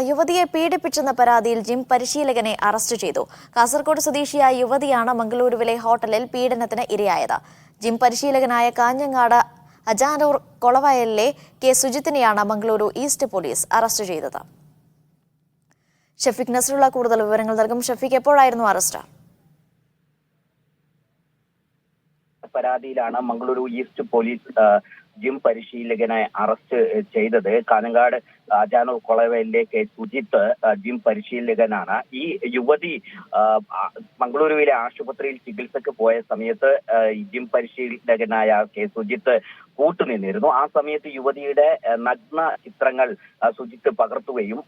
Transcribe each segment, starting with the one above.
യുവതിയെ പീഡിപ്പിച്ചെന്ന പരാതിയിൽ ജിം പരിശീലകനെ അറസ്റ്റ് ചെയ്തു. കാസർഗോഡ് സ്വദേശിയായ യുവതിയാണ് മംഗളൂരുവിലെ ഹോട്ടലിൽ പീഡനത്തിന് ഇരയായത്. ജിം പരിശീലകനായ കാഞ്ഞങ്ങാട് അജാനൂർ കൊളവയലിലെ കെ സുജിത്തിനെയാണ് മംഗളൂരു ഈസ്റ്റ് പോലീസ് അറസ്റ്റ് ചെയ്തത്. ഷഫീഖ് നസ്രുള്ള കൂടുതൽ വിവരങ്ങൾ നൽകും. ഷഫീഖ്, എപ്പോഴായിരുന്നു അറസ്റ്റ്? പരാതിയിലാണ് മംഗളൂരു ഈസ്റ്റ് പോലീസ് ജിം പരിശീലകനെ അറസ്റ്റ് ചെയ്തത്. കാഞ്ഞങ്ങാട് അജാനൂർ കൊളവയലിലെ കെ സുജിത്ത് ജിം പരിശീലകനാണ്. ഈ യുവതി മംഗളൂരുവിലെ ആശുപത്രിയിൽ ചികിത്സക്ക് പോയ സമയത്ത് ജിം പരിശീലകനായ കെ സുജിത്ത് കൂട്ടുനിന്നിരുന്നു. ആ സമയത്ത് യുവതിയുടെ നഗ്ന ചിത്രങ്ങൾ സുജിത്ത് പകർത്തുകയും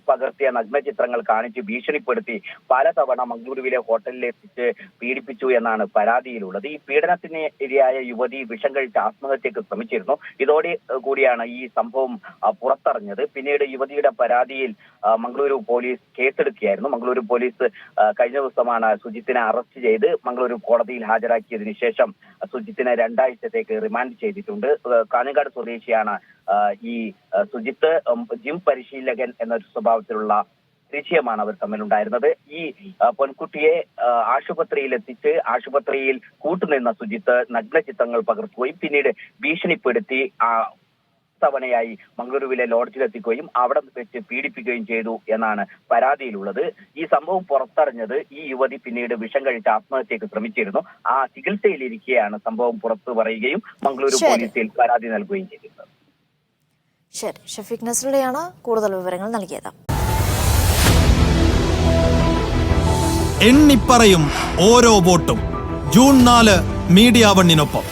പകർത്തിയ നഗ്ന ചിത്രങ്ങൾ കാണിച്ച് ഭീഷണിപ്പെടുത്തി പലതവണ മംഗളൂരുവിലെ ഹോട്ടലിലെത്തിച്ച് പീഡിപ്പിച്ചു എന്നാണ് പരാതിയിലുള്ളത്. ഈ പീഡനത്തിന് ഇരയായ യുവതി വിഷം കഴിച്ച് ആത്മഹത്യക്ക് ശ്രമിച്ചിരുന്നു. ഇതോടെ കൂടിയാണ് ഈ സംഭവം പുറത്തറിഞ്ഞത്. പിന്നീട് യുവതിയുടെ പരാതിയിൽ മംഗളൂരു പോലീസ് കേസെടുക്കുകയായിരുന്നു. മംഗളൂരു പോലീസ് കഴിഞ്ഞ ദിവസമാണ് സുജിത്തിനെ അറസ്റ്റ് ചെയ്ത് മംഗളൂരു കോടതിയിൽ ഹാജരാക്കിയതിനു ശേഷം സുജിത്തിനെ 2 ആഴ്ചത്തേക്ക് റിമാൻഡ് ചെയ്തിട്ടുണ്ട്. കാഞ്ഞങ്ങാട് സ്വദേശിയാണ് ഈ സുജിത്ത്. ജിം പരിശീലകൻ എന്നൊരു സ്വഭാവത്തിലുള്ള പരിചയമാണ് അവർ തമ്മിലുണ്ടായിരുന്നത്. ഈ പെൺകുട്ടിയെ ആശുപത്രിയിൽ എത്തിച്ച് ആശുപത്രിയിൽ കൂട്ടുനിന്ന സുജിത്ത് നഗ്ന ചിത്രങ്ങൾ പകർത്തുകയും പിന്നീട് ഭീഷണിപ്പെടുത്തി തവണയായി മംഗളൂരുവിലെ ലോഡ്ജിലെത്തിക്കുകയും അവിടെ വെച്ച് പീഡിപ്പിക്കുകയും ചെയ്തു എന്നാണ് പരാതിയിലുള്ളത്. ഈ സംഭവം പുറത്തറിഞ്ഞത് ഈ യുവതി പിന്നീട് വിഷം കഴിച്ച് ആത്മഹത്യക്ക് ശ്രമിച്ചിരുന്നു. ആ ചികിത്സയിലിരിക്കെയാണ് സംഭവം പുറത്തു പറയുകയും മംഗളൂരു പോലീസിൽ പരാതി നൽകുകയും ചെയ്തിരുന്നത്. ശരി, ഷഫീഖ് നസ്രുള്ളയാണ് കൂടുതൽ വിവരങ്ങൾ നൽകിയത്. എണ്ണിപ്പറയും ഓരോ വോട്ടും ജൂൺ 4 മീഡിയ 1-നൊപ്പം.